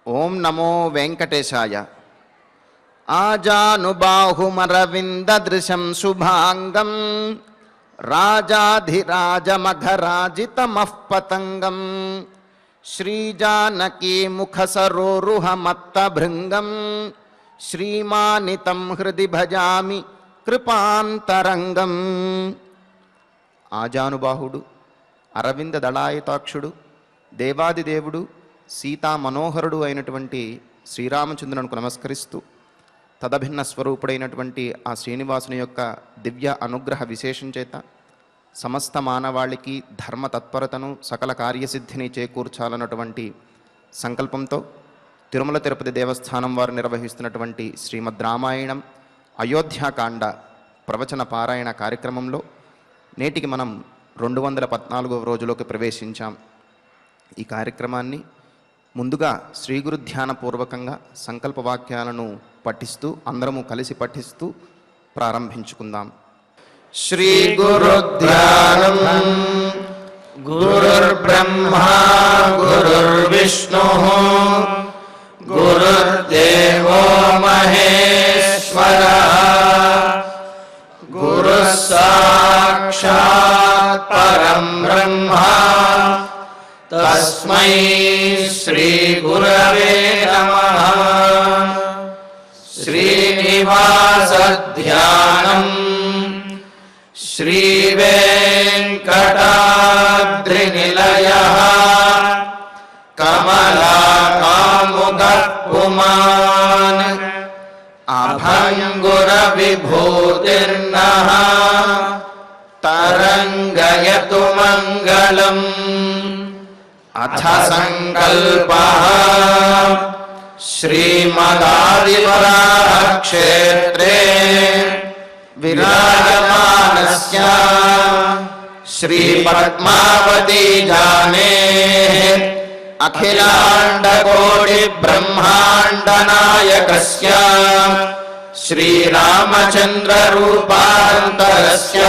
ఓం నమో వెంకటేశాయ. ఆజానుబాహుమరవిందదృశం శుభాంగం రాజాధిరాజమఘరాజితమః పతంగం శ్రీజానకీముఖసరోరుహమత్తభృంగం శ్రీమానితం హృది భజామి కృపాంతరంగం. ఆజానుబాహుడు, అరవింద దళాయతాక్షుడు, దేవాదిదేవుడు, సీతా మనోహరుడు అయినటువంటి శ్రీరామచంద్రునికి నమస్కరిస్తూ తదభిన్న స్వరూపుడైనటువంటి ఆ శ్రీనివాసుని యొక్క దివ్య అనుగ్రహ విశేషం చేత సమస్త మానవాళికి ధర్మ తత్పరతను సకల కార్యసిద్ధిని చేకూర్చాలన్నటువంటి సంకల్పంతో తిరుమల తిరుపతి దేవస్థానం వారు నిర్వహిస్తున్నటువంటి శ్రీమద్ రామాయణం అయోధ్యాకాండ ప్రవచన పారాయణ కార్యక్రమంలో నేటికి మనం 214వ రోజులోకి ప్రవేశించాం. ఈ కార్యక్రమాన్ని ముందుగా శ్రీ గురు ధ్యానపూర్వకంగా సంకల్ప వాక్యాలను పఠిస్తూ అందరము కలిసి పఠిస్తూ ప్రారంభించుకుందాం. శ్రీ గురు ధ్యానం. గురుర్బ్రహ్మా గురుర్విష్ణుః గురుర్దేవో మహేశ్వరః గురుః సాక్షాత్ పరం బ్రహ్మ తస్మై శ్రీ గురవే నమః. శ్రీనివాస ధ్యానం. శ్రీ వెంకటాద్రినిలయః కమలాకాముకః పుమాన్ అభంగుర విభూతిర్నః తరంగయతు మంగళం. అథ సంకల్పః. శ్రీమదాదివరాహ క్షేత్రే విరాజమానస్య శ్రీ పద్మావతీ జానేః అఖిలాండకోటి బ్రహ్మాండ నాయకస్య శ్రీరామచంద్ర రూపాంతరస్య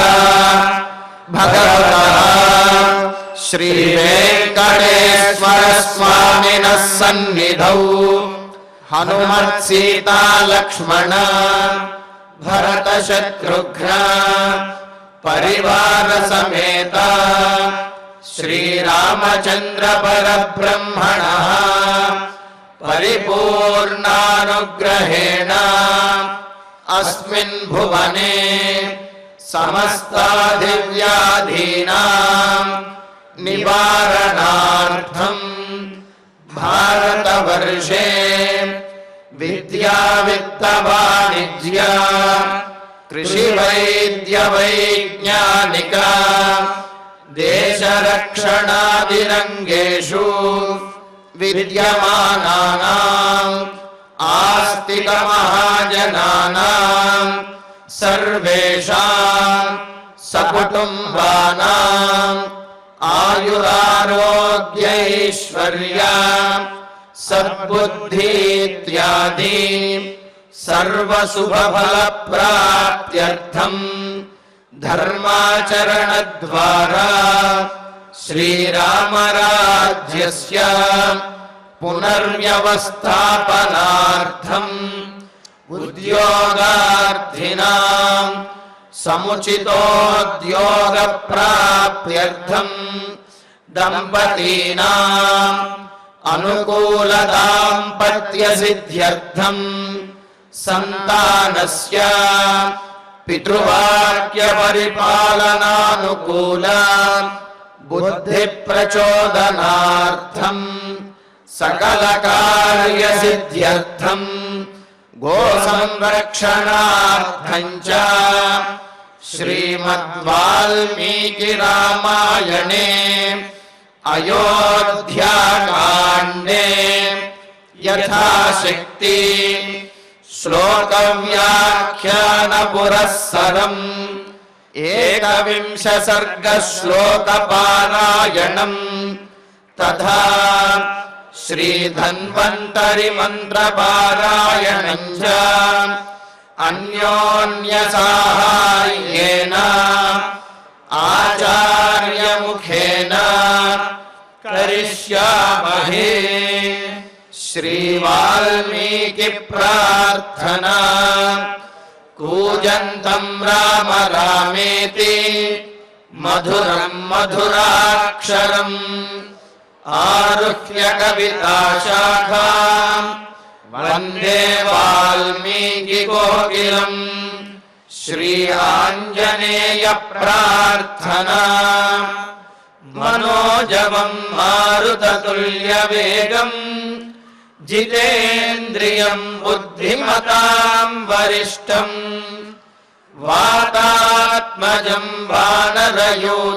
భగవతః శ్రీ వెంకటేశ్వర స్వామినః సన్నిధౌ హనుమత్ సీతా లక్ష్మణ భరత శత్రుఘ్న పరివార సమేత శ్రీరామచంద్ర పరబ్రహ్మణః పరిపూర్ణానుగ్రహేణ అస్మిన్ భువనే సమస్తాదివ్యాధీనాం నివారణార్థం భారతవర్షే విద్యా విత్త వాణిజ్య కృషి వైద్య వైజ్ఞానిక దేశరక్షణాదిరంగేషు విద్యమానానాం ఆస్తిక మహాజనానాం సర్వేషాం సకుటుంబానాం ఆయురారోగ్యైశ్వర్య సద్బుద్ధీత్యాది సర్వశుభఫలప్రాప్త్యర్థం ధర్మాచరణద్వారా శ్రీరామరాజ్యస్య పునర్వ్యవస్థాపనార్థం ఉద్యోగార్థినాం సముచితోద్యోగ ప్రాప్త్యర్థం దంపతీనాం అనుకూల దాంపత్య సిద్ధ్యర్థం సంతానస్య పితృవాక్య పరిపాలనానుకూల బుద్ధి ప్రచోదనార్థం సకల కార్య సిద్ధ్యర్థం గో సంరక్షణార్థం చ శ్రీమద్ వాల్మీకి రామాయణే అయోధ్యాకాండే యథాశక్తి శ్లోక వ్యాఖ్యాన పురస్సరం ఏకవింశ సర్గ శ్లోక పారాయణం తథా శ్రీధన్వంతరి మంత్ర పారాయణం చ అన్యోన్య సాహాయ్యేన ఆచార్య ముఖేన కరిష్యామహే. श्रीवाल्मीकि प्रार्थना कूजन्तं राम रामेति मधुरं मधुराक्षरम् आरुह्य कविताशाखां वन्दे वाल्मीकि कोकिलम् श्री आञ्जनेय प्रार्थना मनोजवं मारुततुल्यवेगम् जितेन्द्रियं बुद्धिमतां वरिष्ठम् वातात्मजं वानरयूथमुख्यम्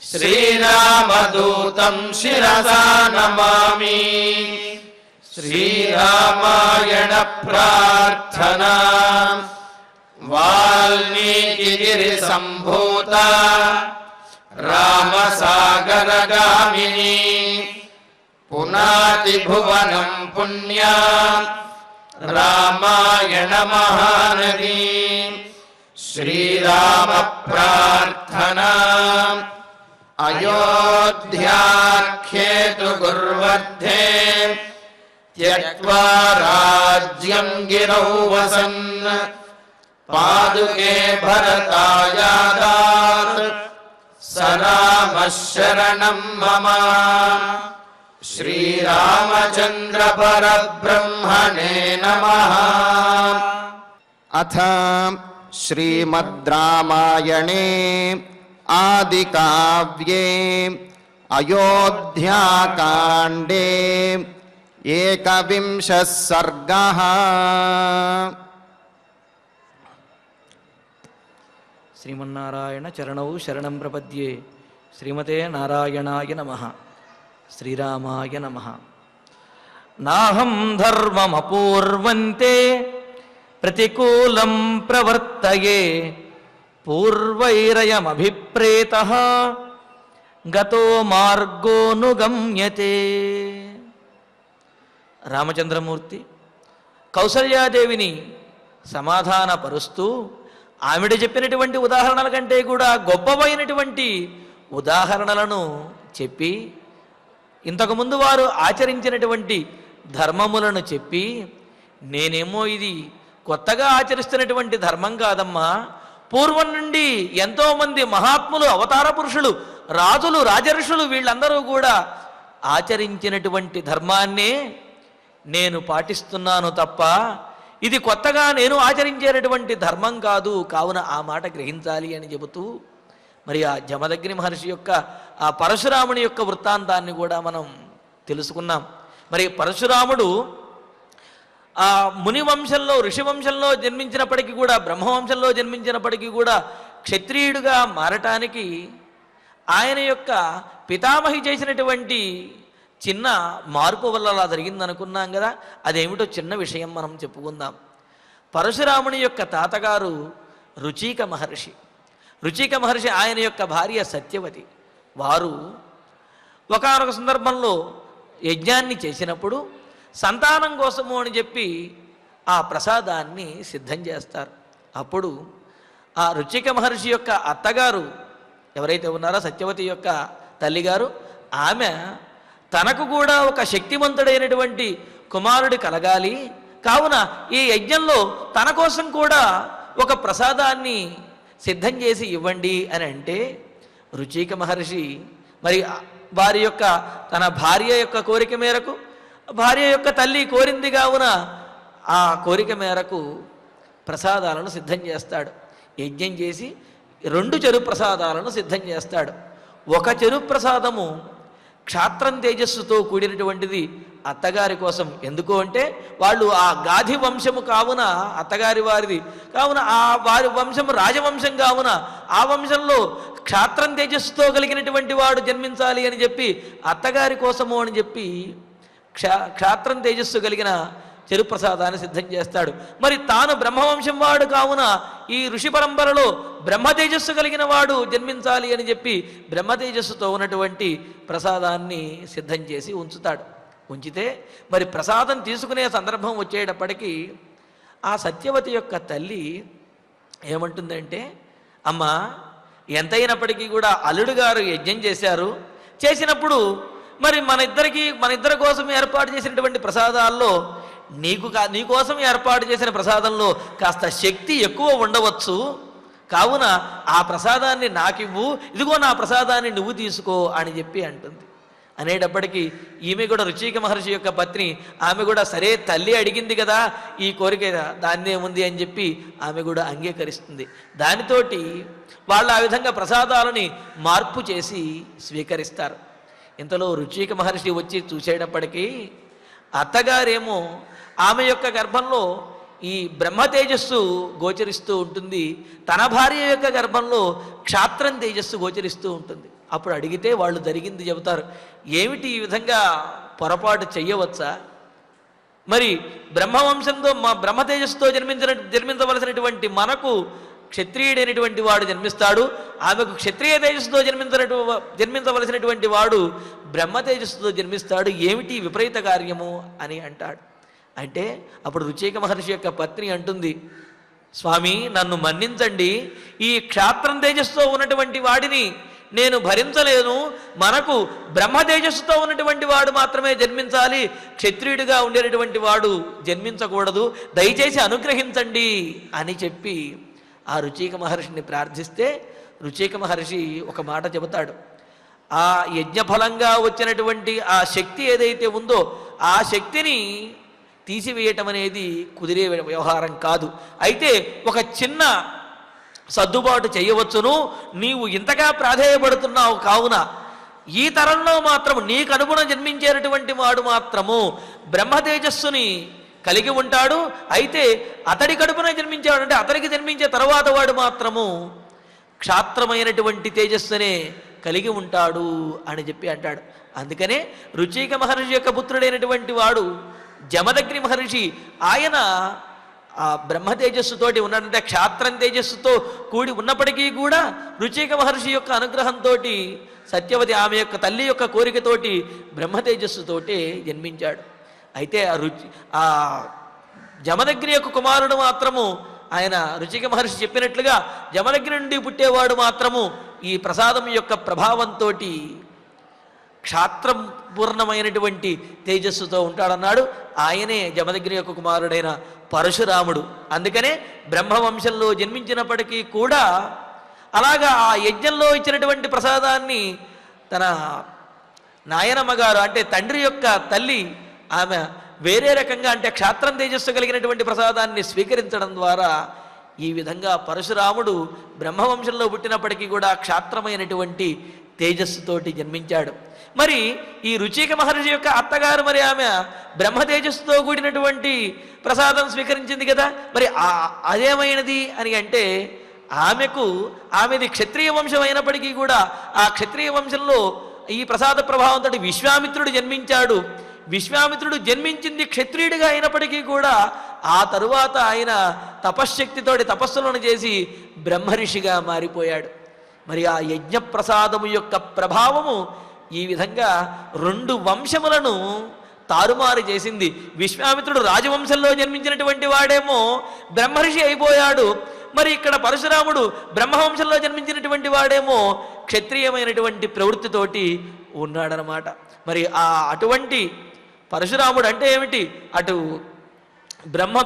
श्रीरामदूतं शिरसा नमामि। श्रीरामायण प्रार्थना वाल्मीकिगिरिसम्भूता रामसागरगामिनी पुनाति भुवनं पुण्या रामायण महानदी। श्रीराम प्रार्थना अयोध्याख्येतु गुर्वर्धे त्यक्त्वा राज्यं गिरौ वसन् पादुके भरतायादात् स रामः शरणं मम। श्रीरामचन्द्र परब्रह्मणे नमः। अथ श्रीमद् रामायणे आदिकाव्ये अयोध्याकाण्डे एकविंशः सर्गः। శ్రీమన్నారాయణ చరణౌ శరణం ప్రపద్యే. శ్రీమతే నారాయణాయ నమః. శ్రీరామాయ నమః. నాహం ధర్మమపూర్వంతే ప్రతికూలం ప్రవర్తయే పూర్వైరయమభిప్రేతః గతో మార్గోనుగమ్యతే. రామచంద్రమూర్తి కౌసల్యాదేవిని సమాధానపరుస్తూ ఆవిడ చెప్పినటువంటి ఉదాహరణల కంటే కూడా గొప్పవైనటువంటి ఉదాహరణలను చెప్పి ఇంతకుముందు వారు ఆచరించినటువంటి ధర్మములను చెప్పి, నేనేమో ఇది కొత్తగా ఆచరిస్తున్నటువంటి ధర్మం కాదమ్మా, పూర్వం నుండి ఎంతోమంది మహాత్ములు, అవతార పురుషులు, రాజులు, రాజర్షులు వీళ్ళందరూ కూడా ఆచరించినటువంటి ధర్మాన్నే నేను పాటిస్తున్నాను తప్ప ఇది కొత్తగా నేను ఆచరించేటటువంటి ధర్మం కాదు. కావున ఆ మాట గ్రహించాలి అని చెబుతూ మరి ఆ జమదగ్ని మహర్షి యొక్క ఆ పరశురాముని యొక్క వృత్తాంతాన్ని కూడా మనం తెలుసుకున్నాం. మరి పరశురాముడు ఆ ముని వంశంలో, ఋషి వంశంలో జన్మించినప్పటికీ కూడా, బ్రహ్మవంశంలో జన్మించినప్పటికీ కూడా క్షత్రియుడిగా మారటానికి ఆయన యొక్క పితామహి చేసినటువంటి చిన్న మార్పు వల్ల అలా జరిగిందనుకున్నాం కదా. అదేమిటో చిన్న విషయం మనం చెప్పుకుందాం. పరశురాముని యొక్క తాతగారు రుచిక మహర్షి. రుచిక మహర్షి ఆయన యొక్క భార్య సత్యవతి. వారు ఒకానొక సందర్భంలో యజ్ఞాన్ని చేసినప్పుడు సంతానం కోసము అని చెప్పి ఆ ప్రసాదాన్ని సిద్ధం చేస్తారు. అప్పుడు ఆ రుచిక మహర్షి యొక్క అత్తగారు ఎవరైతే ఉన్నారో, సత్యవతి యొక్క తల్లిగారు, ఆమె తనకు కూడా ఒక శక్తివంతుడైనటువంటి కుమారుడి కలగాలి, కావున ఈ యజ్ఞంలో తన కోసం కూడా ఒక ప్రసాదాన్ని సిద్ధం చేసి ఇవ్వండి అని అంటే, రుచిక మహర్షి మరి వారి యొక్క తన భార్య యొక్క కోరిక మేరకు, భార్య యొక్క తల్లి కోరింది కావున ఆ కోరిక మేరకు ప్రసాదాలను సిద్ధం చేస్తాడు. యజ్ఞం చేసి 2 చెరు ప్రసాదాలను సిద్ధం చేస్తాడు. ఒక చెరు ప్రసాదము క్షాత్రం తేజస్సుతో కూడినటువంటిది అత్తగారి కోసం. ఎందుకు అంటే వాళ్ళు ఆ గాధి వంశము కావున, అత్తగారి వారిది కావున, ఆ వారి వంశము రాజవంశం కావున ఆ వంశంలో క్షాత్రం తేజస్సుతో కలిగినటువంటి వాడు జన్మించాలి అని చెప్పి అత్తగారి కోసము అని చెప్పి క్షాత్రం తేజస్సు కలిగిన చెరు ప్రసాదాన్ని సిద్ధం చేస్తాడు. మరి తాను బ్రహ్మవంశం వాడు కావున ఈ ఋషి పరంపరలో బ్రహ్మ తేజస్సు కలిగిన వాడు జన్మించాలి అని చెప్పి బ్రహ్మ తేజస్సుతో ఉన్నటువంటి ప్రసాదాన్ని సిద్ధం చేసి ఉంచుతాడు. ఉంచితే మరి ప్రసాదం తీసుకునే సందర్భం వచ్చేటప్పటికీ ఆ సత్యవతి యొక్క తల్లి ఏమంటుందంటే, అమ్మా, ఎంతైనప్పటికీ కూడా అల్లుడు గారు యజ్ఞం చేశారు, చేసినప్పుడు మరి మన ఇద్దరి కోసం ఏర్పాటు చేసినటువంటి ప్రసాదాల్లో నీ కోసం ఏర్పాటు చేసిన ప్రసాదంలో కాస్త శక్తి ఎక్కువ ఉండవచ్చు, కావున ఆ ప్రసాదాన్ని నాకివ్వు, ఇదిగో నా ప్రసాదాన్ని నువ్వు తీసుకో అని చెప్పి అంటుంది. అనేటప్పటికీ ఈమె కూడా రుచిక మహర్షి యొక్క పత్ని, ఆమె కూడా సరే తల్లి అడిగింది కదా ఈ కోరిక, దాన్నే ఉంది అని చెప్పి ఆమె కూడా అంగీకరిస్తుంది. దానితోటి వాళ్ళు ఆ విధంగా ప్రసాదాలని మార్పు చేసి స్వీకరిస్తారు. ఇంతలో రుచిక మహర్షి వచ్చి చూసేటప్పటికీ అత్తగారేమో ఆమె యొక్క గర్భంలో ఈ బ్రహ్మ తేజస్సు గోచరిస్తూ ఉంటుంది, తన భార్య యొక్క గర్భంలో క్షాత్రం తేజస్సు గోచరిస్తూ ఉంటుంది. అప్పుడు అడిగితే వాళ్ళు జరిగింది చెబుతారు. ఏమిటి ఈ విధంగా పొరపాటు చెయ్యవచ్చా? మరి బ్రహ్మవంశంతో బ్రహ్మ తేజస్సుతో జన్మించవలసినటువంటి మనకు క్షత్రియుడైనటువంటి వాడు జన్మిస్తాడు, ఆమెకు క్షత్రియ తేజస్సుతో జన్మించవలసినటువంటి వాడు బ్రహ్మ తేజస్సుతో జన్మిస్తాడు, ఏమిటి విపరీత కార్యము అని అంటాడు. అంటే అప్పుడు రుచిక మహర్షి యొక్క పత్ని అంటుంది, స్వామి నన్ను మన్నించండి, ఈ క్షాత్రం తేజస్సుతో ఉన్నటువంటి వాడిని నేను భరించలేను, మనకు బ్రహ్మ తేజస్సుతో ఉన్నటువంటి వాడు మాత్రమే జన్మించాలి, క్షత్రియుడిగా ఉండేటటువంటి వాడు జన్మించకూడదు, దయచేసి అనుగ్రహించండి అని చెప్పి ఆ రుచిక మహర్షిని ప్రార్థిస్తే రుచిక మహర్షి ఒక మాట చెబుతాడు. ఆ యజ్ఞఫలంగా వచ్చినటువంటి ఆ శక్తి ఏదైతే ఉందో ఆ శక్తిని తీసివేయటం అనేది కుదిరే వ్యవహారం కాదు. అయితే ఒక చిన్న సర్దుబాటు చేయవచ్చును, నీవు ఇంతగా ప్రాధేయపడుతున్నావు కావున ఈ తరంలో మాత్రము నీకు అనుగుణ జన్మించేటటువంటి వాడు మాత్రము బ్రహ్మ తేజస్సుని కలిగి ఉంటాడు, అయితే అతడి కడుపున జన్మించాడు అంటే అతడికి జన్మించే తర్వాత వాడు మాత్రము క్షాత్రమైనటువంటి తేజస్సునే కలిగి ఉంటాడు అని చెప్పి అంటాడు. అందుకనే రుచిక మహర్షి యొక్క పుత్రుడైనటువంటి వాడు జమదగ్ని మహర్షి, ఆయన ఆ బ్రహ్మ తేజస్సుతోటి ఉన్నాడంటే క్షాత్రం తేజస్సుతో కూడి ఉన్నప్పటికీ కూడా రుచిక మహర్షి యొక్క అనుగ్రహంతో సత్యవతి ఆమె యొక్క తల్లి యొక్క కోరికతోటి బ్రహ్మ తేజస్సుతోటే జన్మించాడు. అయితే ఆ జమదగ్ని యొక్క కుమారుడు మాత్రము ఆయన రుచిక మహర్షి చెప్పినట్లుగా జమదగ్ని నుండి పుట్టేవాడు మాత్రము ఈ ప్రసాదం యొక్క ప్రభావంతో క్షాత్రం పూర్ణమైనటువంటి తేజస్సుతో ఉంటాడన్నాడు. ఆయనే జమదగ్ని యొక్క కుమారుడైన పరశురాముడు. అందుకనే బ్రహ్మవంశంలో జన్మించినప్పటికీ కూడా అలాగా ఆ యజ్ఞంలో ఇచ్చినటువంటి ప్రసాదాన్ని తన నాయనమ్మ గారు అంటే తండ్రి యొక్క తల్లి ఆమె వేరే రకంగా అంటే క్షాత్రం తేజస్సు కలిగినటువంటి ప్రసాదాన్ని స్వీకరించడం ద్వారా ఈ విధంగా పరశురాముడు బ్రహ్మవంశంలో పుట్టినప్పటికీ కూడా క్షాత్రమైనటువంటి తేజస్సుతోటి జన్మించాడు. మరి ఈ రుచిక మహర్షి యొక్క అత్తగారు మరి ఆమె బ్రహ్మ తేజస్సుతో కూడినటువంటి ప్రసాదం స్వీకరించింది కదా, మరి అదేమైనది అని అంటే ఆమెది క్షత్రియ వంశం అయినప్పటికీ కూడా ఆ క్షత్రియ వంశంలో ఈ ప్రసాద ప్రభావంతో విశ్వామిత్రుడు జన్మించాడు. విశ్వామిత్రుడు జన్మించింది క్షత్రియుడిగా అయినప్పటికీ కూడా ఆ తరువాత ఆయన తపశ్శక్తితోటి తపస్సులను చేసి బ్రహ్మర్షిగా మారిపోయాడు. మరి ఆ యజ్ఞ ప్రసాదము యొక్క ప్రభావము ఈ విధంగా 2 వంశములను తారుమారు చేసింది. విశ్వామిత్రుడు రాజవంశంలో జన్మించినటువంటి వాడేమో బ్రహ్మర్షి అయిపోయాడు, మరి ఇక్కడ పరశురాముడు బ్రహ్మవంశంలో జన్మించినటువంటి వాడేమో క్షత్రియమైనటువంటి ప్రవృత్తితోటి ఉన్నాడనమాట. మరి అటువంటి పరశురాముడు అంటే ఏమిటి, అటు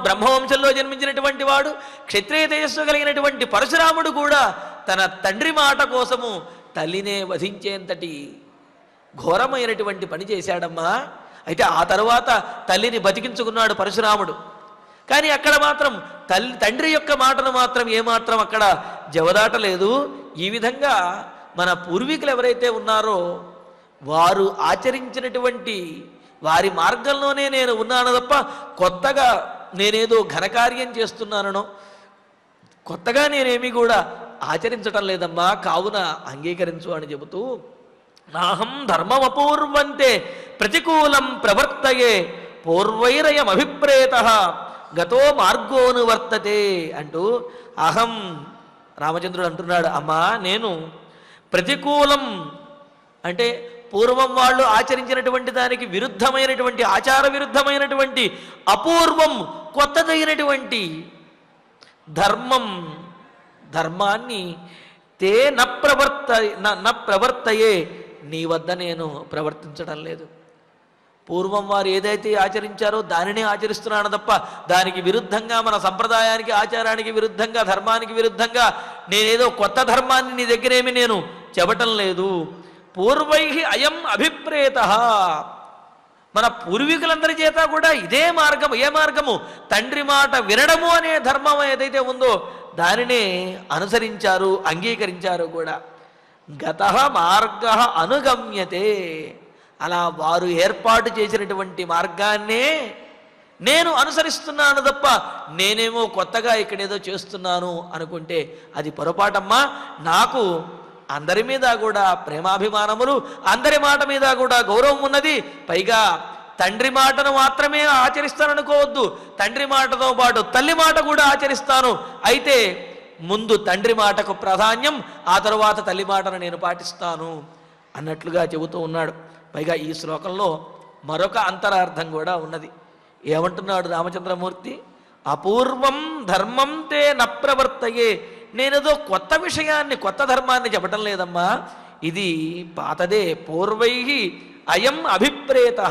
బ్రహ్మవంశంలో జన్మించినటువంటి వాడు క్షత్రియ తేజస్సు కలిగినటువంటి పరశురాముడు కూడా తన తండ్రి మాట కోసము తల్లినే వధించేంతటి ఘోరమైనటువంటి పని చేశాడమ్మా. అయితే ఆ తర్వాత తల్లిని బతికించుకున్నాడు పరశురాముడు. కానీ అక్కడ మాత్రం తండ్రి యొక్క మాటను మాత్రం ఏమాత్రం అక్కడ జవదాటలేదు. ఈ విధంగా మన పూర్వీకులు ఎవరైతే ఉన్నారో వారు ఆచరించినటువంటి వారి మార్గంలోనే నేను ఉన్నాను తప్ప కొత్తగా నేనేదో ఘనకార్యం చేస్తున్నానో కొత్తగా నేనేమీ కూడా ఆచరించటం లేదమ్మా, కావున అంగీకరించు అని చెబుతూ నాహం ధర్మమపూర్వంతే ప్రతికూలం ప్రవర్తయే పూర్వైరయం అభిప్రేత గతో మార్గోనువర్తతే అంటూ అహం రామచంద్రుడు అంటున్నాడు, అమ్మా నేను ప్రతికూలం అంటే పూర్వం వాళ్ళు ఆచరించినటువంటి దానికి విరుద్ధమైనటువంటి ఆచార విరుద్ధమైనటువంటి అపూర్వం కొత్తదైనటువంటి ధర్మాన్ని తే న ప్రవర్తయే నీ వద్ద నేను ప్రవర్తించడం లేదు. పూర్వం వారు ఏదైతే ఆచరించారో దానినే ఆచరిస్తున్నాను తప్ప దానికి విరుద్ధంగా, మన సంప్రదాయానికి ఆచారానికి విరుద్ధంగా, ధర్మానికి విరుద్ధంగా నేనేదో కొత్త ధర్మాన్ని నీ దగ్గరేమి నేను చెప్పటం లేదు. పూర్వై అయం అభిప్రేత, మన పూర్వీకులందరి చేత కూడా ఇదే మార్గము. ఏ మార్గము? తండ్రి మాట వినడము అనే ధర్మం ఏదైతే ఉందో దానినే అనుసరించారు, అంగీకరించారు కూడా. గతః మార్గః అనుగమ్యతే, అలా వారు ఏర్పాటు చేసినటువంటి మార్గాన్నే నేను అనుసరిస్తున్నాను తప్ప నేనేమో కొత్తగా ఇక్కడేదో చేస్తున్నాను అనుకుంటే అది పొరపాటమ్మా. నాకు అందరి మీద కూడా ప్రేమాభిమానములు, అందరి మాట మీద కూడా గౌరవం ఉన్నది. పైగా తండ్రి మాటను మాత్రమే ఆచరిస్తాననుకోవద్దు, తండ్రి మాటతో పాటు తల్లి మాట కూడా ఆచరిస్తాను. అయితే ముందు తండ్రి మాటకు ప్రాధాన్యం, ఆ తరువాత తల్లి మాటను నేను పాటిస్తాను అన్నట్లుగా చెబుతూ ఉన్నాడు. పైగా ఈ శ్లోకంలో మరొక అంతరార్థం కూడా ఉన్నది. ఏమంటున్నాడు రామచంద్రమూర్తి? అపూర్వం ధర్మం తే నప్రవర్తయే. నేనేదో కొత్త విషయాన్ని, కొత్త ధర్మాన్ని చెప్పటం లేదమ్మా, ఇది పాతదే. పూర్వై అయం అభిప్రేత,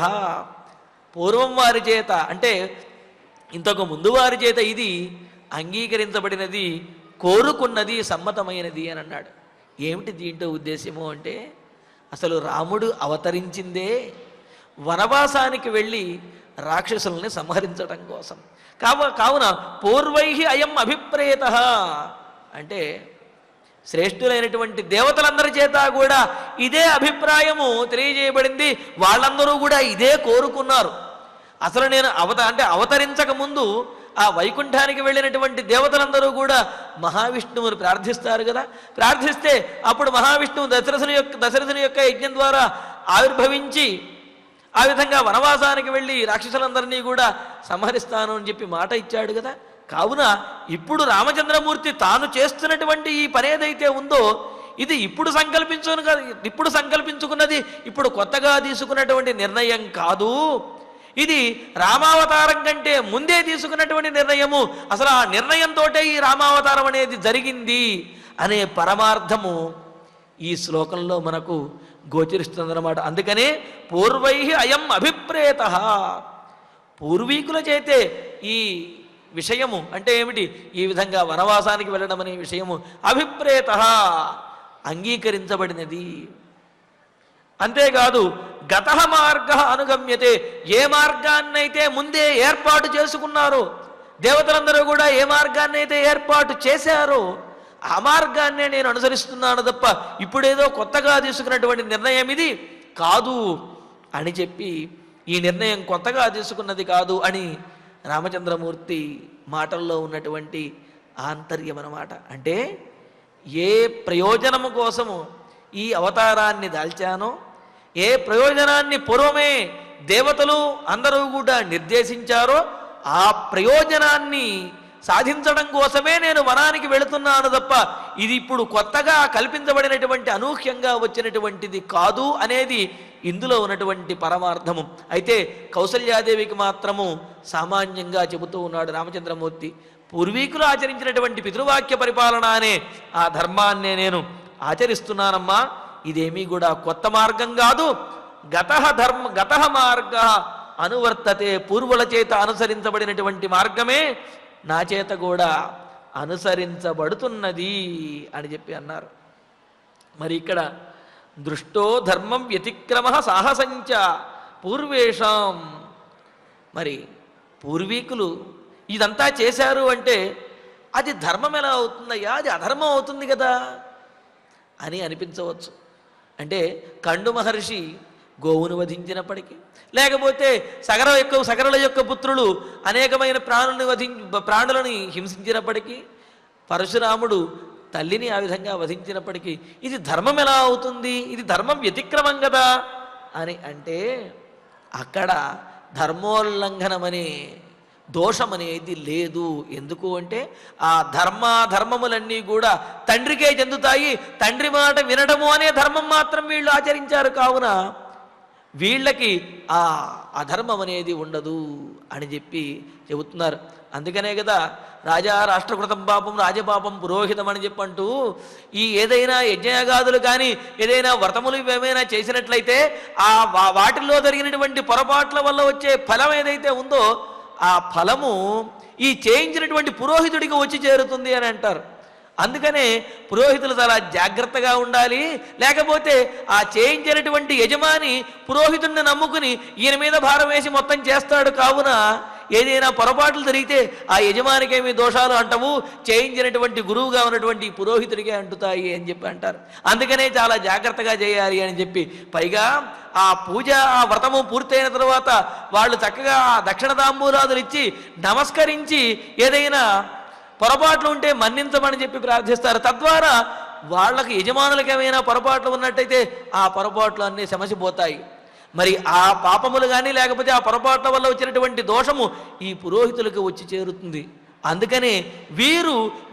పూర్వం వారి చేత అంటే ఇంతకు ముందు వారి చేత ఇది అంగీకరించబడినది, కోరుకున్నది, సమ్మతమైనది అని అన్నాడు. ఏమిటి దీంట్లో ఉద్దేశము అంటే, అసలు రాముడు అవతరించిందే వనవాసానికి వెళ్ళి రాక్షసుల్ని సంహరించడం కోసం. కావున పూర్వై అయం అభిప్రేత అంటే శ్రేష్ఠులైనటువంటి దేవతలందరి చేత కూడా ఇదే అభిప్రాయము తెలియజేయబడింది. వాళ్ళందరూ కూడా ఇదే కోరుకున్నారు. అసలు నేను అవతరించక ముందు ఆ వైకుంఠానికి వెళ్ళినటువంటి దేవతలందరూ కూడా మహావిష్ణువుని ప్రార్థిస్తారు కదా. ప్రార్థిస్తే అప్పుడు మహావిష్ణువు దశరథుని యొక్క యజ్ఞం ద్వారా ఆవిర్భవించి ఆ విధంగా వనవాసానికి వెళ్ళి రాక్షసులందరినీ కూడా సంహరిస్తాను అని చెప్పి మాట ఇచ్చాడు కదా. కావున ఇప్పుడు రామచంద్రమూర్తి తాను చేస్తున్నటువంటి ఈ పని ఏదైతే ఉందో ఇది ఇప్పుడు సంకల్పించుకున్నది, ఇప్పుడు కొత్తగా తీసుకున్నటువంటి నిర్ణయం కాదు. ఇది రామావతారం కంటే ముందే తీసుకున్నటువంటి నిర్ణయము. అసలు ఆ నిర్ణయంతో ఈ రామావతారం అనేది జరిగింది అనే పరమార్థము ఈ శ్లోకంలో మనకు గోచరిస్తుందన్నమాట. అందుకనే పూర్వై అయం అభిప్రేత, పూర్వీకుల చేతే ఈ విషయము అంటే ఏమిటి, ఈ విధంగా వనవాసానికి వెళ్ళడం అనే విషయము అభిప్రేత అంగీకరించబడినది. అంతేకాదు గతః మార్గః అనుగమ్యతే, ఏ మార్గాన్నైతే ముందే ఏర్పాటు చేసుకున్నారో, దేవతలందరూ కూడా ఏ మార్గాన్నైతే ఏర్పాటు చేశారో ఆ మార్గాన్నే నేను అనుసరిస్తున్నాను తప్ప ఇప్పుడేదో కొత్తగా తీసుకున్నటువంటి నిర్ణయం ఇది కాదు అని చెప్పి, ఈ నిర్ణయం కొత్తగా తీసుకున్నది కాదు అని రామచంద్రమూర్తి మాటల్లో ఉన్నటువంటి ఆంతర్యం అన్నమాట. అంటే ఏ ప్రయోజనము కోసము ఈ అవతారాన్ని దాల్చానో, ఏ ప్రయోజనాన్ని పూర్వమే దేవతలు అందరూ కూడా నిర్దేశించారో ఆ ప్రయోజనాన్ని సాధించడం కోసమే నేను వనానికి వెళుతున్నాను తప్ప ఇది ఇప్పుడు కొత్తగా కల్పించబడినటువంటి అనూహ్యంగా వచ్చినటువంటిది కాదు అనేది ఇందులో ఉన్నటువంటి పరమార్థము. అయితే కౌసల్యాదేవికి మాత్రము సామాన్యంగా చెబుతూ ఉన్నాడు రామచంద్రమూర్తి. పూర్వీకులు ఆచరించినటువంటి పితృవాక్య పరిపాలన అనే ఆ ధర్మాన్నే నేను ఆచరిస్తున్నానమ్మా, ఇదేమీ కూడా కొత్త మార్గం కాదు. గతః మార్గ అనువర్తతే, పూర్వుల చేత అనుసరించబడినటువంటి మార్గమే నా చేత కూడా అనుసరించబడుతున్నది అని చెప్పి అన్నారు. మరి ఇక్కడ దృష్టో ధర్మం వ్యతిక్రమ సాహసంచ పూర్వేషాం, మరి పూర్వీకులు ఇదంతా చేశారు అంటే అది ధర్మం ఎలా అవుతుందయ్యా, అది అధర్మం అవుతుంది కదా అని అనిపించవచ్చు. అంటే కండు మహర్షి గోవును వధించినప్పటికీ, లేకపోతే సగరుల యొక్క పుత్రులు అనేకమైన ప్రాణులను హింసించినప్పటికీ, పరశురాముడు తల్లిని ఆ విధంగా వధించినప్పటికీ ఇది ధర్మం ఎలా అవుతుంది, ఇది ధర్మం వ్యతిక్రమం కదా అని అంటే అక్కడ ధర్మోల్లంఘనమనే దోషం అనేది లేదు. ఎందుకు అంటే ఆ ధర్మములన్నీ కూడా తండ్రికే చెందుతాయి. తండ్రి మాట వినడము అనే ధర్మం మాత్రం వీళ్ళు ఆచరించారు. కావున వీళ్ళకి ఆ అధర్మం అనేది ఉండదు అని చెప్పి చెబుతున్నారు. అందుకనే కదా రాజా రాష్ట్రకృతం పాపం రాజపాపం పురోహితం అని చెప్పంటూ ఈ ఏదైనా యజ్ఞయాగాదులు కానీ ఏదైనా వ్రతములు ఏమైనా చేసినట్లయితే ఆ వాటిల్లో జరిగినటువంటి పొరపాట్ల వల్ల వచ్చే ఫలం ఏదైతే ఉందో ఆ ఫలము ఈ చేయించినటువంటి పురోహితుడికి వచ్చి చేరుతుంది అని అంటారు. అందుకనే పురోహితులు చాలా జాగ్రత్తగా ఉండాలి. లేకపోతే ఆ చేయించినటువంటి యజమాని పురోహితుడిని నమ్ముకుని ఈయన మీద భారం వేసి మొత్తం చేస్తాడు. కావున ఏదైనా పొరపాట్లు జరిగితే ఆ యజమానికి ఏమి దోషాలు అంటవు, చేయించినటువంటి గురువుగా ఉన్నటువంటి పురోహితుడికే అంటుతాయి అని చెప్పి అంటారు. అందుకనే చాలా జాగ్రత్తగా చేయాలి అని చెప్పి, పైగా ఆ పూజ ఆ వ్రతము పూర్తయిన తర్వాత వాళ్ళు చక్కగా ఆ దక్షిణ తాంబూలాదులు ఇచ్చి నమస్కరించి ఏదైనా పొరపాట్లు ఉంటే మన్నించమని చెప్పి ప్రార్థిస్తారు. తద్వారా వాళ్ళకి యజమానులకు ఏమైనా పొరపాట్లు ఉన్నట్టయితే ఆ పొరపాట్లు అన్నీ సమసిపోతాయి. మరి ఆ పాపములు కానీ లేకపోతే ఆ పొరపాట్ల వల్ల వచ్చినటువంటి దోషము ఈ పురోహితులకు వచ్చి చేరుతుంది. అందుకనే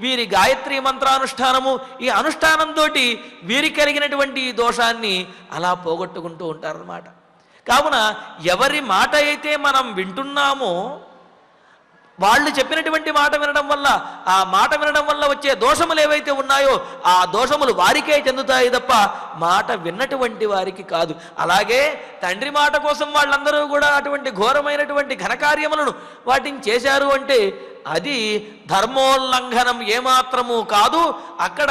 వీరి గాయత్రి మంత్రానుష్ఠానము ఈ అనుష్ఠానంతో వీరికి కలిగినటువంటి ఈ దోషాన్ని అలా పోగొట్టుకుంటూ ఉంటారన్నమాట. కావున ఎవరి మాట అయితే మనం వింటున్నామో వాళ్ళు చెప్పినటువంటి మాట వినడం వల్ల ఆ మాట వినడం వల్ల వచ్చే దోషములు ఏవైతే ఉన్నాయో ఆ దోషములు వారికే చెందుతాయి తప్ప మాట విన్నటువంటి వారికి కాదు. అలాగే తండ్రి మాట కోసం వాళ్ళందరూ కూడా అటువంటి ఘోరమైనటువంటి ఘనకార్యములను వాటిని చేశారు అంటే అది ధర్మోల్లంఘనం ఏమాత్రము కాదు. అక్కడ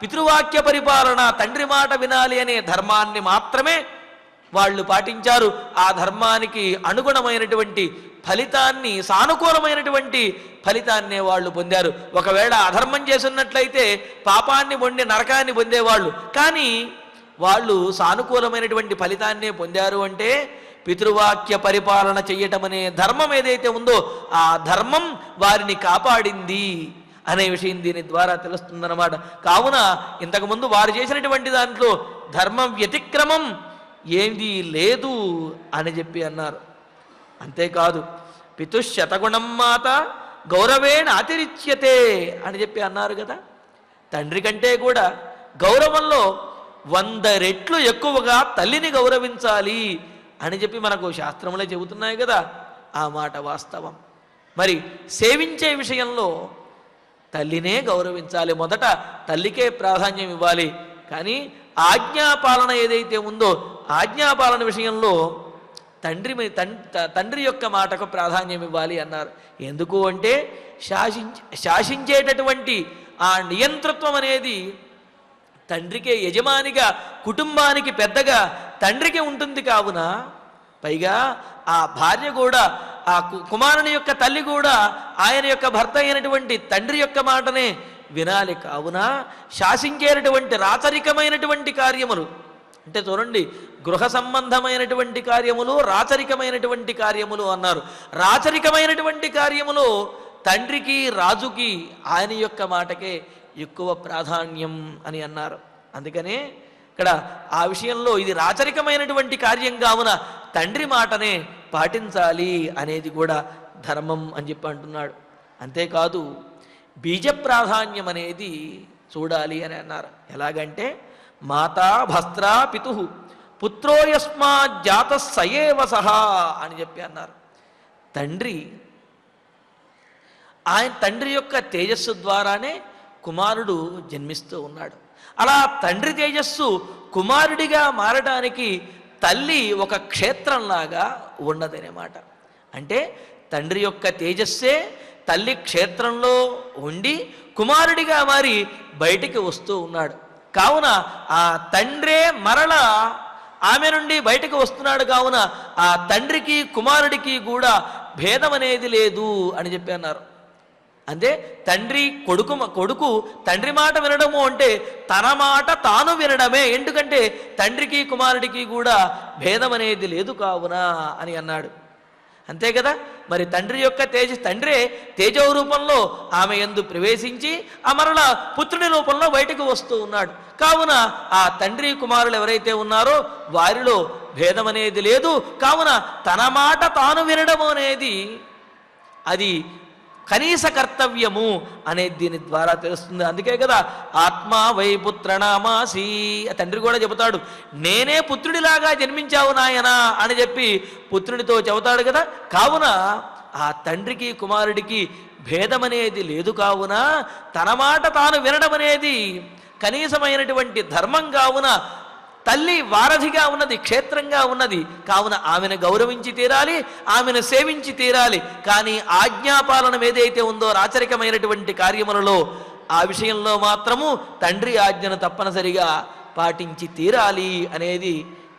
పితృవాక్య పరిపాలన, తండ్రి మాట వినాలి అనే ధర్మాన్ని మాత్రమే వాళ్ళు పాటించారు. ఆ ధర్మానికి అనుగుణమైనటువంటి ఫలితాన్ని, సానుకూలమైనటువంటి ఫలితాన్నే వాళ్ళు పొందారు. ఒకవేళ అధర్మం చేస్తున్నట్లయితే పాపాన్ని పొంది నరకాన్ని పొందేవాళ్ళు, కానీ వాళ్ళు సానుకూలమైనటువంటి ఫలితాన్నే పొందారు. అంటే పితృవాక్య పరిపాలన చెయ్యటం అనే ధర్మం ఏదైతే ఉందో ఆ ధర్మం వారిని కాపాడింది అనే విషయం దీని ద్వారా తెలుస్తుందన్నమాట. కావున ఇంతకుముందు వారు చేసినటువంటి దాంట్లో ధర్మ వ్యతిక్రమం ఏది లేదు అని చెప్పి అన్నారు. అంతేకాదు పితుశతగుణం మాత గౌరవేణ అతిరిచ్యతే అని చెప్పి అన్నారు కదా. తండ్రి కంటే కూడా గౌరవంలో 100 రెట్లు ఎక్కువగా తల్లిని గౌరవించాలి అని చెప్పి మనకు శాస్త్రములే చెబుతున్నాయి కదా. ఆ మాట వాస్తవం. మరి సేవించే విషయంలో తల్లినే గౌరవించాలి. మొదట తల్లికే ప్రాధాన్యం ఇవ్వాలి. కానీ ఆజ్ఞాపాలన ఏదైతే ఉందో ఆజ్ఞాపాలన విషయంలో తండ్రి యొక్క మాటకు ప్రాధాన్యం ఇవ్వాలి అన్నారు. ఎందుకు అంటే శాసించేటటువంటి ఆ నియంతృత్వం అనేది తండ్రికే, యజమానిగా కుటుంబానికి పెద్దగా తండ్రికి ఉంటుంది. కావున పైగా ఆ భార్య కూడా, ఆ కుమారుని యొక్క తల్లి కూడా ఆయన యొక్క భర్త అయినటువంటి తండ్రి యొక్క మాటనే వినాలి. కావున శాసించేటటువంటి రాచరికమైనటువంటి కార్యములు అంటే చూడండి, గృహ సంబంధమైనటువంటి కార్యములు, రాచరికమైనటువంటి కార్యములు అన్నారు. రాచరికమైనటువంటి కార్యములు తండ్రికి, రాజుకి ఆయన యొక్క మాటకే ఎక్కువ ప్రాధాన్యం అని అన్నారు. అందుకనే ఇక్కడ ఆ విషయంలో ఇది రాచరికమైనటువంటి కార్యం కావున తండ్రి మాటనే పాటించాలి అనేది కూడా ధర్మం అని చెప్పి అంటున్నాడు. అంతేకాదు బీజ ప్రాధాన్యం అనేది చూడాలి అని అన్నారు. ఎలాగంటే మాతా భస్త్రా పితు పుత్రో యస్మాత్ జాత సయేవ సహా అని చెప్పి అన్నారు. ఆయన తండ్రి యొక్క తేజస్సు ద్వారానే కుమారుడు జన్మిస్తూ ఉన్నాడు. అలా తండ్రి తేజస్సు కుమారుడిగా మారడానికి తల్లి ఒక క్షేత్రంలాగా ఉన్నదనేమాట. అంటే తండ్రి యొక్క తేజస్సే తల్లి క్షేత్రంలో ఉండి కుమారుడిగా మారి బయటికి వస్తూ ఉన్నాడు. కావున ఆ తండ్రే మరల ఆమె నుండి బయటకు వస్తున్నాడు. కావున ఆ తండ్రికి కుమారుడికి కూడా భేదం అనేది లేదు అని చెప్పి అన్నారు. అంటే కొడుకు తండ్రి మాట వినడము అంటే తన మాట తాను వినడమే. ఎందుకంటే తండ్రికి కుమారుడికి కూడా భేదం అనేది లేదు కావున అని అన్నాడు. అంతే కదా. మరి తండ్రి యొక్క తండ్రే తేజో రూపంలో ఆమె యందు ప్రవేశించి మరల పుత్రుని రూపంలో బయటకు వస్తూ ఉన్నాడు. కావున ఆ తండ్రి కుమారులు ఎవరైతే ఉన్నారో వారిలో భేదం అనేది లేదు. కావున తన మాట తాను వినడం అనేది అది కనీస కర్తవ్యము అనేది దీని ద్వారా తెలుస్తుంది. అందుకే కదా ఆత్మా వై పుత్రనామాసి తండ్రి కూడా చెబుతాడు, నేనే పుత్రుడిలాగా జన్మించావు నాయనా అని చెప్పి పుత్రుడితో చెబుతాడు కదా. కావున ఆ తండ్రికి కుమారుడికి భేదమనేది లేదు. కావున తన మాట తాను వినడం అనేది కనీసమైనటువంటి ధర్మం. కావున తల్లి వారధిగా ఉన్నది, క్షేత్రంగా ఉన్నది. కావున ఆమెను గౌరవించి తీరాలి, ఆమెను సేవించి తీరాలి. కానీ ఆజ్ఞాపాలనం ఏదైతే ఉందో రాచరికమైనటువంటి కార్యములలో ఆ విషయంలో మాత్రము తండ్రి ఆజ్ఞను తప్పనిసరిగా పాటించి తీరాలి అనేది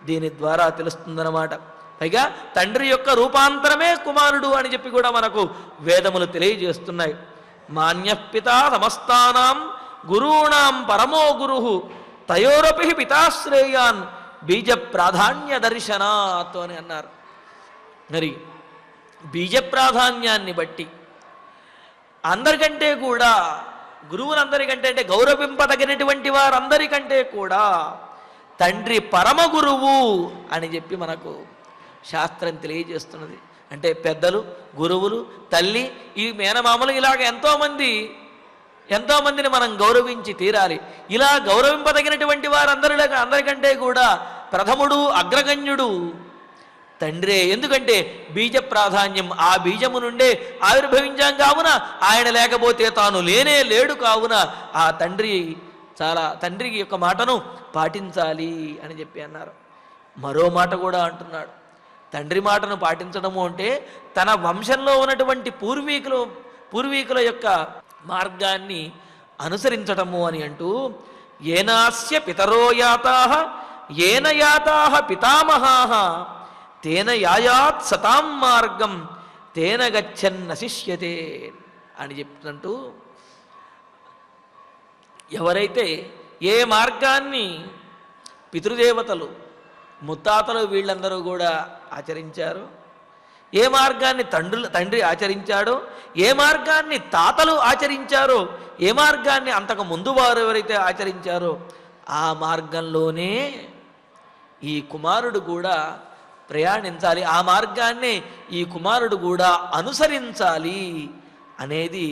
దీని ద్వారా తెలుస్తుందన్నమాట. పైగా తండ్రి యొక్క రూపాంతరమే కుమారుడు అని చెప్పి కూడా మనకు వేదములు తెలియజేస్తున్నాయి. మాన్యపిత సమస్తానాం గురూణాం పరమో గురుః తయోరపి పితాశ్రేయాన్ బీజ ప్రాధాన్య దర్శనాత్ అని అన్నారు. మరి బీజ ప్రాధాన్యాన్ని బట్టి అందరికంటే కూడా గురువులందరికంటే అంటే గౌరవింపదగినటువంటి వారందరికంటే కూడా తండ్రి పరమ గురువు అని చెప్పి మనకు శాస్త్రం తెలియజేస్తున్నది. అంటే పెద్దలు, గురువులు, తల్లి, ఈ మేనమామలు ఇలాగ ఎంతోమందిని మనం గౌరవించి తీరాలి. ఇలా గౌరవింపదగినటువంటి అందరికంటే కూడా ప్రథముడు, అగ్రగణ్యుడు తండ్రే. ఎందుకంటే బీజ ప్రాధాన్యం, ఆ బీజము నుండే ఆవిర్భవించాం. కావున ఆయన లేకపోతే తాను లేనే లేడు. కావున ఆ తండ్రి యొక్క మాటను పాటించాలి అని చెప్పి అన్నారు. మరో మాట కూడా అంటున్నాడు, తండ్రి మాటను పాటించడము అంటే తన వంశంలో ఉన్నటువంటి పూర్వీకుల యొక్క మార్గాన్ని అనుసరించటము అని అంటూ, ఏనాస్య పితరో యాతాః ఏన యాతాః పితామహాః తేన యాయాత్ సతాం మార్గం తేన గచ్చన్ నశిష్యతే అని చెప్తుంటూ, ఎవరైతే ఏ మార్గాన్ని పితృదేవతలు, ముత్తాతలు వీళ్ళందరూ కూడా ఆచరించారో, ఏ మార్గాన్ని తండ్రి ఆచరించాడో, ఏ మార్గాన్ని తాతలు ఆచరించారో, ఏ మార్గాన్ని అంతకు ముందు వారు ఎవరైతే ఆచరించారో ఆ మార్గంలోనే ఈ కుమారుడు కూడా ప్రయాణించాలి, ఆ మార్గాన్నే ఈ కుమారుడు కూడా అనుసరించాలి అనేది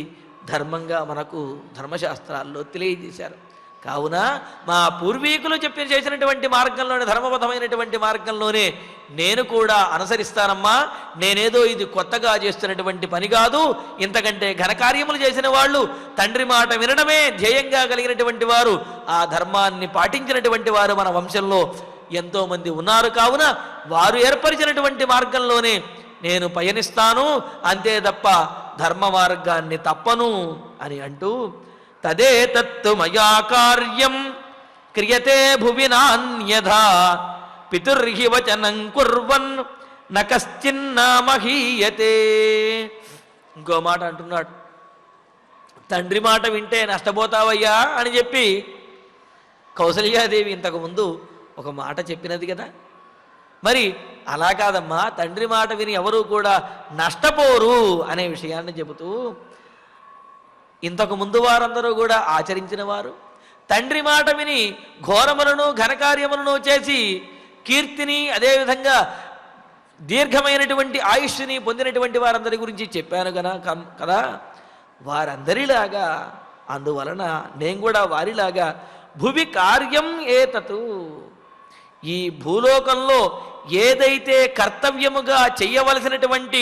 ధర్మంగా మనకు ధర్మశాస్త్రాల్లో తెలియజేశారు. కావున మా పూర్వీకులు చేసినటువంటి మార్గంలోనే, ధర్మబద్ధమైనటువంటి మార్గంలోనే నేను కూడా అనుసరిస్తానమ్మా. నేనేదో ఇది కొత్తగా చేస్తున్నటువంటి పని కాదు. ఇంతకంటే ఘనకార్యములు చేసిన వాళ్ళు, తండ్రి మాట వినడమే ధ్యేయంగా కలిగినటువంటి వారు, ఆ ధర్మాన్ని పాటించినటువంటి వారు మన వంశంలో ఎంతోమంది ఉన్నారు. కావున వారు ఏర్పరిచినటువంటి మార్గంలోనే నేను పయనిస్తాను, అంతే తప్ప ధర్మ మార్గాన్ని తప్పను అని అంటూ, తదేతత్తు మయా కార్యం క్రియతే భువి నాన్యథా పితుర్హి వచనం కుర్వన్ న కశ్చిన్న మహీయతే. ఇంకో మాట అంటున్నాడు, తండ్రి మాట వింటే నష్టపోతావయ్యా అని చెప్పి కౌసల్యాదేవి ఇంతకుముందు ఒక మాట చెప్పినది కదా. మరి అలా కాదమ్మా, తండ్రి మాట విని ఎవరూ కూడా నష్టపోరు అనే విషయాన్ని చెబుతూ, ఇంతకు ముందు వారందరూ కూడా ఆచరించిన వారు, తండ్రి మాట విని ఘోరములను ఘనకార్యములను చేసి కీర్తిని, అదేవిధంగా దీర్ఘమైనటువంటి ఆయుష్ని పొందినటువంటి వారందరి గురించి చెప్పాను కదా. వారందరిలాగా, అందువలన నేను కూడా వారిలాగా భువి కార్యం ఏతతు, ఈ భూలోకంలో ఏదైతే కర్తవ్యముగా చెయ్యవలసినటువంటి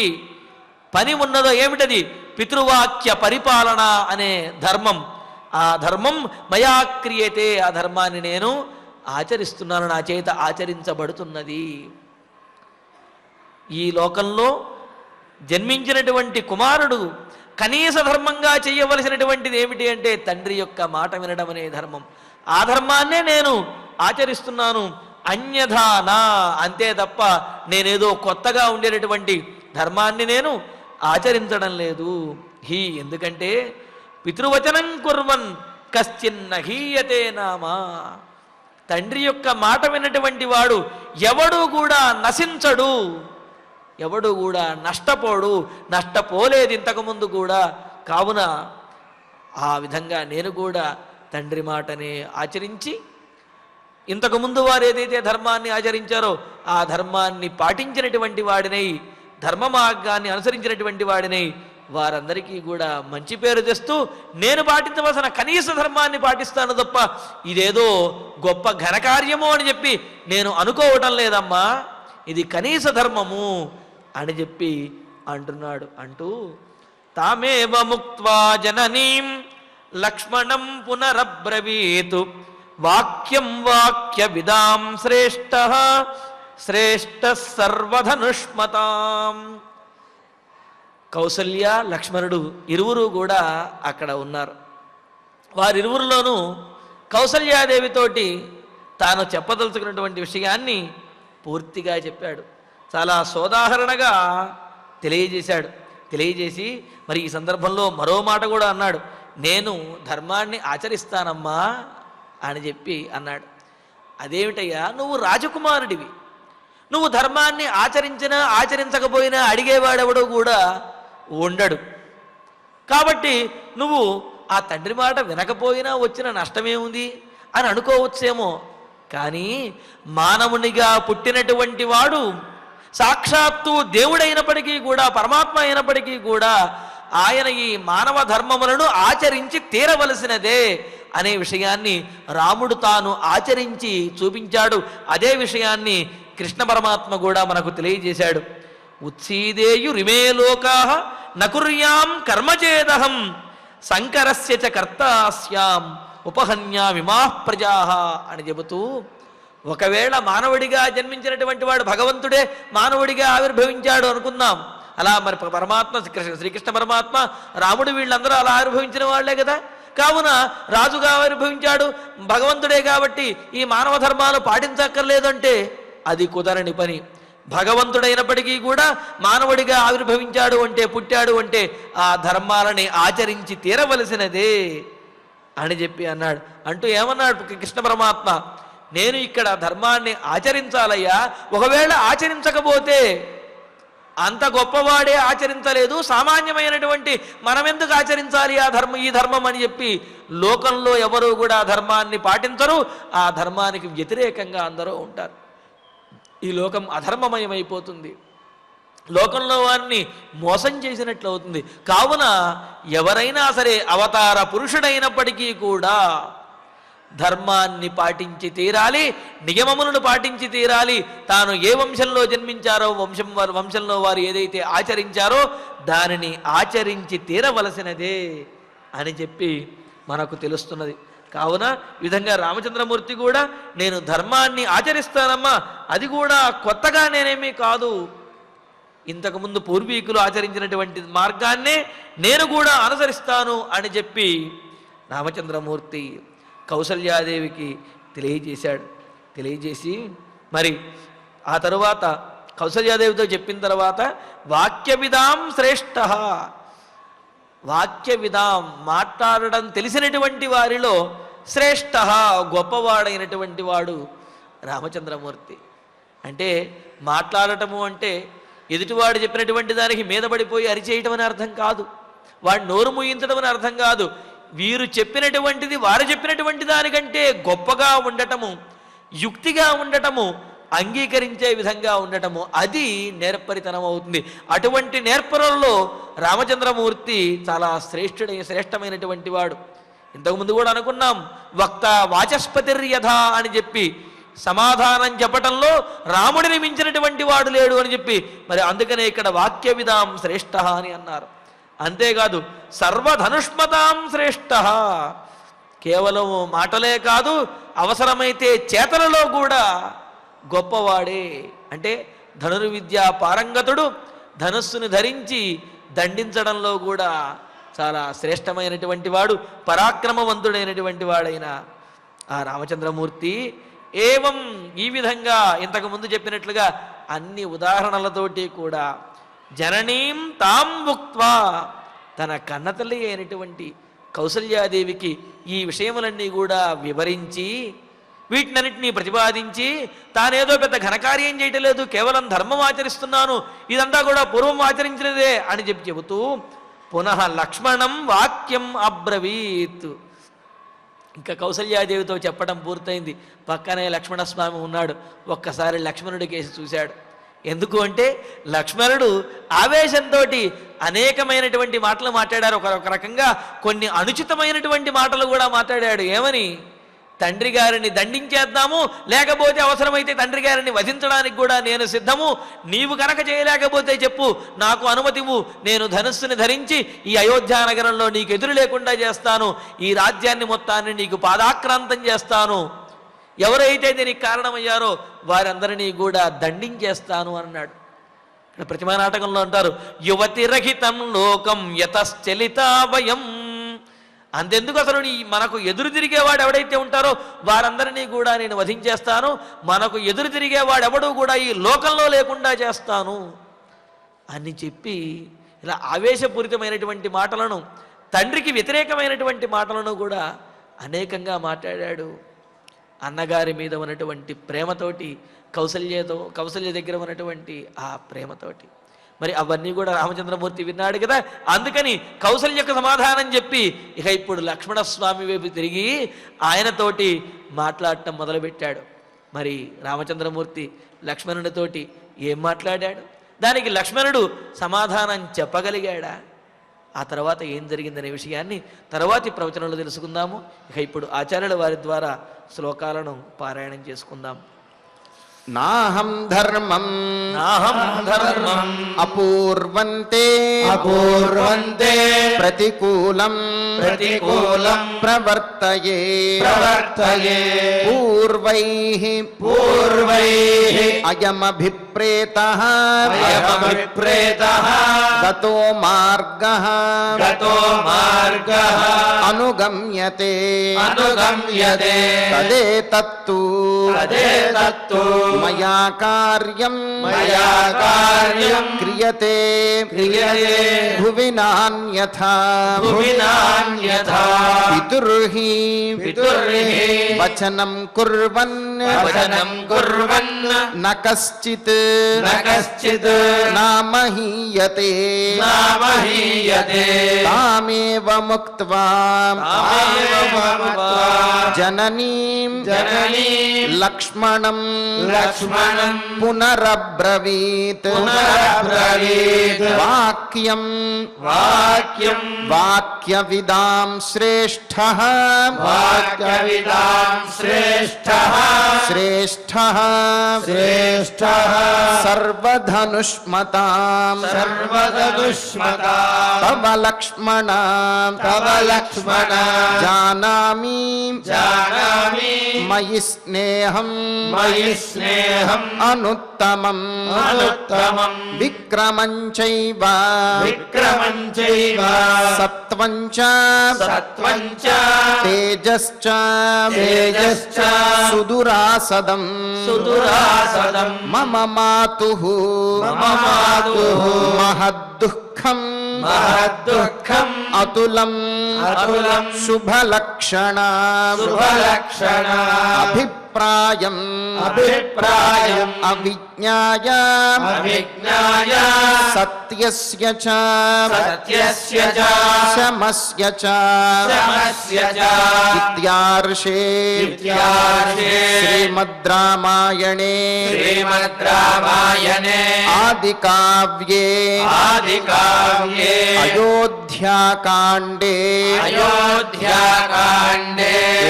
పని ఉన్నదో ఏమిటది? పితృవాక్య పరిపాలన అనే ధర్మం. ఆ ధర్మం మయా క్రియతే, ఆ ధర్మాన్ని నేను ఆచరిస్తున్నాను, నా చేత ఆచరించబడుతున్నది. ఈ లోకంలో జన్మించినటువంటి కుమారుడు కనీస ధర్మంగా చేయవలసినటువంటిది ఏమిటి అంటే తండ్రి యొక్క మాట వినడం అనే ధర్మం. ఆ ధర్మాన్నే నేను ఆచరిస్తున్నాను. అన్యథా నా, అంతే తప్ప నేనేదో కొత్తగా ఉండేటటువంటి ధర్మాన్ని నేను ఆచరించడం లేదు. ఎందుకంటే పితృవచనం కుర్వన్ కశ్చిన్న హీయతే నామా, తండ్రి యొక్క మాట విన్నటువంటి వాడు ఎవడు కూడా నశించడు, ఎవడు కూడా నష్టపోడు, నష్టపోలేదు ఇంతకుముందు కూడా. కావున ఆ విధంగా నేను కూడా తండ్రి మాటనే ఆచరించి, ఇంతకుముందు వారు ఏదైతే ధర్మాన్ని ఆచరించారో ఆ ధర్మాన్ని పాటించినటువంటి వాడినై, ధర్మ మార్గాన్ని అనుసరించినటువంటి వాడినై వారందరికీ కూడా మంచి పేరు తెస్తూ నేను పాటించవలసిన కనీస ధర్మాన్ని పాటిస్తాను తప్ప ఇదేదో గొప్ప ఘనకార్యము అని చెప్పి నేను అనుకోవటం లేదమ్మా, ఇది కనీస ధర్మము అని చెప్పి అంటున్నాడు. అంటూ తామేవ ముక్త్వా జననీం లక్ష్మణం పునరబ్రవీతు వాక్యం వాక్య విదాం శ్రేష్ఠ శ్రేష్ఠ సర్వధనుష్మతాం. కౌసల్య లక్ష్మణుడు ఇరువురు కూడా అక్కడ ఉన్నారు. వారిరువురిలోనూ కౌసల్యాదేవితోటి తాను చెప్పదలుచుకున్నటువంటి విషయాన్ని పూర్తిగా చెప్పాడు. చాలా సోదాహరణగా తెలియజేశాడు. తెలియజేసి మరి ఈ సందర్భంలో మరో మాట కూడా అన్నాడు. నేను ధర్మాన్ని ఆచరిస్తానమ్మా అని చెప్పి అన్నాడు. అదేమిటయ్యా, నువ్వు రాజకుమారుడివి, నువ్వు ధర్మాన్ని ఆచరించినా ఆచరించకపోయినా అడిగేవాడెవడో కూడా ఉండడు. కాబట్టి నువ్వు ఆ తండ్రి మాట వినకపోయినా వచ్చిన నష్టమేముంది అని అనుకోవచ్చేమో. కానీ మానవునిగా పుట్టినటువంటి వాడు సాక్షాత్తు దేవుడైనప్పటికీ కూడా, పరమాత్మ అయినప్పటికీ కూడా ఆయన ఈ మానవ ధర్మములను ఆచరించి తీరవలసినదే అనే విషయాన్ని రాముడు తాను ఆచరించి చూపించాడు. అదే విషయాన్ని కృష్ణ పరమాత్మ కూడా మనకు తెలియజేశాడు. ఉత్సీదేయు రిమే లోకా నకుర్యాం కర్మచేదహం శంకరస్య చ కర్తాస్యాం ఉపహన్యామిమా ప్రజా అని చెబుతూ, ఒకవేళ మానవుడిగా జన్మించినటువంటి వాడు భగవంతుడే మానవుడిగా ఆవిర్భవించాడు అనుకుందాం. అలా మరి పరమాత్మ శ్రీకృష్ణ పరమాత్మ రాముడు వీళ్ళందరూ అలా ఆవిర్భవించిన వాళ్లే కదా. కావున రాజుగా ఆవిర్భవించాడు భగవంతుడే కాబట్టి ఈ మానవ ధర్మాలు పాటించక్కర్లేదంటే అది కుదరని పని. భగవంతుడైనప్పటికీ కూడా మానవుడిగా ఆవిర్భవించాడు అంటే, పుట్టాడు అంటే ఆ ధర్మాలని ఆచరించి తీరవలసినదే అని చెప్పి అన్నాడు. అంటూ ఏమన్నాడు కృష్ణ పరమాత్మ, నేను ఇక్కడ ధర్మాన్ని ఆచరించాలయ్యా, ఒకవేళ ఆచరించకపోతే అంత గొప్పవాడే ఆచరించలేదు, సామాన్యమైనటువంటి మనమెందుకు ఆచరించాలి ఈ ధర్మం అని చెప్పి లోకంలో ఎవరూ కూడా ధర్మాన్ని పాటించరు. ఆ ధర్మానికి వ్యతిరేకంగా అందరూ ఉంటారు. ఈ లోకం అధర్మమయమైపోతుంది, లోకంలో వారిని మోసం చేసినట్లు అవుతుంది. కావున ఎవరైనా సరే అవతార పురుషుడైనప్పటికీ కూడా ధర్మాన్ని పాటించి తీరాలి, నియమములను పాటించి తీరాలి. తాను ఏ వంశంలో జన్మించారో వంశంలో వారు ఏదైతే ఆచరించారో దానిని ఆచరించి తీరవలసినదే అని చెప్పి మనకు తెలుస్తున్నది. కావున ఈ విధంగా రామచంద్రమూర్తి కూడా నేను ధర్మాన్ని ఆచరిస్తానమ్మా, అది కూడా కొత్తగా నేనేమీ కాదు, ఇంతకుముందు పూర్వీకులు ఆచరించినటువంటి మార్గాన్నే నేను కూడా అనుసరిస్తాను అని చెప్పి రామచంద్రమూర్తి కౌసల్యాదేవికి తెలియజేశాడు. తెలియజేసి మరి ఆ తరువాత కౌసల్యాదేవితో చెప్పిన తర్వాత వాక్య విదాం శ్రేష్ఠ, వాక్య విదాం మాట్లాడడం తెలిసినటువంటి వారిలో శ్రేష్ఠ గొప్పవాడైనటువంటి వాడు రామచంద్రమూర్తి. అంటే మాట్లాడటము అంటే ఎదుటివాడు చెప్పినటువంటి దానికి మీద పడిపోయి అరిచేయటం అని అర్థం కాదు, వాడు నోరు ముయించడం అని అర్థం కాదు. వీరు చెప్పినటువంటిది వారు చెప్పినటువంటి దానికంటే గొప్పగా ఉండటము, యుక్తిగా ఉండటము, అంగీకరించే విధంగా ఉండటము, అది నేర్పరితనం అవుతుంది. అటువంటి నేర్పరుల్లో రామచంద్రమూర్తి చాలా శ్రేష్టమైనటువంటి వాడు. ఇంతకుముందు కూడా అనుకున్నాం, వక్త వాచస్పతిర్యథ అని చెప్పి సమాధానం చెప్పటంలో రాముడిని మించినటువంటి వాడు లేడు అని చెప్పి మరి అందుకనే ఇక్కడ వాక్య విదాం శ్రేష్ఠ అని అన్నారు. అంతేకాదు సర్వధనుష్మతాం శ్రేష్ఠ, కేవలం మాటలే కాదు అవసరమైతే చేతలలో కూడా గొప్పవాడే. అంటే ధనుర్విద్య పారంగతుడు, ధనుస్సును ధరించి దండించడంలో కూడా చాలా శ్రేష్టమైనటువంటి వాడు, పరాక్రమవంతుడైనటువంటి వాడైన ఆ రామచంద్రమూర్తి ఏవం ఈ విధంగా ఇంతకుముందు చెప్పినట్లుగా అన్ని ఉదాహరణలతోటి కూడా జననీం తాం ఉక్త్వా, తన కన్నతల్లి అయినటువంటి కౌసల్యాదేవికి ఈ విషయములన్నీ కూడా వివరించి వీటినన్నింటినీ ప్రతిపాదించి తానేదో పెద్ద ఘనకార్యం చేయటం లేదు, కేవలం ధర్మం ఆచరిస్తున్నాను, ఇదంతా కూడా పూర్వం ఆచరించినదే అని చెబుతూ పునః లక్ష్మణం వాక్యం అబ్రవీత్. ఇంకా కౌసల్యాదేవితో చెప్పడం పూర్తయింది. పక్కనే లక్ష్మణస్వామి ఉన్నాడు. ఒక్కసారి లక్ష్మణుడి కేసి చూశాడు. ఎందుకు అంటే లక్ష్మణుడు ఆవేశంతో అనేకమైనటువంటి మాటలు మాట్లాడారు. ఒక రకంగా కొన్ని అనుచితమైనటువంటి మాటలు కూడా మాట్లాడాడు. ఏమని? తండ్రి గారిని దండించేద్దాము, లేకపోతే అవసరమైతే తండ్రి గారిని వధించడానికి కూడా నేను సిద్ధము. నీవు కనుక చేయలేకపోతే చెప్పు, నాకు అనుమతివు. నేను ధనుస్సుని ధరించి ఈ అయోధ్య నగరంలో నీకు ఎదురు లేకుండా చేస్తాను. ఈ రాజ్యాన్ని మొత్తాన్ని నీకు పాదాక్రాంతం చేస్తాను. ఎవరైతే దీనికి కారణమయ్యారో వారందరినీ కూడా దండించేస్తాను అన్నాడు. ఇక్కడ ప్రతిమా నాటకంలో అంటారు, యువతి రహితం లోకం యతశ్చలితావయం. అంతెందుకు, అసలు మనకు ఎదురు తిరిగేవాడు ఎవడైతే ఉంటారో వారందరినీ కూడా నేను వధించేస్తాను. మనకు ఎదురు తిరిగేవాడు ఎవడూ కూడా ఈ లోకంలో లేకుండా చేస్తాను అని చెప్పి ఇలా ఆవేశపూరితమైనటువంటి మాటలను, తండ్రికి వ్యతిరేకమైనటువంటి మాటలను కూడా అనేకంగా మాట్లాడాడు. అన్నగారి మీద ఉన్నటువంటి ప్రేమతోటి, కౌసల్య దగ్గర ఉన్నటువంటి ఆ ప్రేమతోటి. మరి అవన్నీ కూడా రామచంద్రమూర్తి విన్నాడు కదా. అందుకని కౌసల్యకు సమాధానం చెప్పి ఇక ఇప్పుడు లక్ష్మణస్వామి వైపు తిరిగి ఆయనతోటి మాట్లాడటం మొదలుపెట్టాడు. మరి రామచంద్రమూర్తి లక్ష్మణుడితోటి ఏం మాట్లాడాడు? దానికి లక్ష్మణుడు సమాధానం చెప్పగలిగాడా? ఆ తర్వాత ఏం జరిగిందనే విషయాన్ని తర్వాతి ప్రవచనంలో తెలుసుకుందాము. ఇక ఇప్పుడు ఆచార్యుల వారి ద్వారా శ్లోకాలను పారాయణం చేసుకుందాం. నాహం ధర్మం అపూర్వంతే ప్రతికూలం ప్రవర్తయే పూర్వైః అయమభిప్రేతః గతో మార్గః అనుగమ్యతే తదేతత్తు మయా కార్యం క్రియతే భువి నాన్యథా పితుర్హి వచనం కుర్వన్ న కశ్చిత్ నామహీయతే తామేవ ముక్త్వా జననీం లక్ష్మణం పునరబ్రవీత్ వాక్యం వాక్యవిదాం శ్రేష్ఠః సర్వధనుష్మతాం తవ లక్ష్మణ జానామి మయి స్నేహం అనుత్తమం విక్రమం చైవ సత్వం చ తేజశ్చ సుదురాసదం మమ మాతుః మహద్దుఃఖం అతులం శుభలక్షణ అభిప్రాయం అవిజ్ఞాయ సత్యస్య చ శమస్య చ ఇత్యార్షే శ్రీమద్ రామాయణే ఆదికావ్యే అయోధ్యాకాండే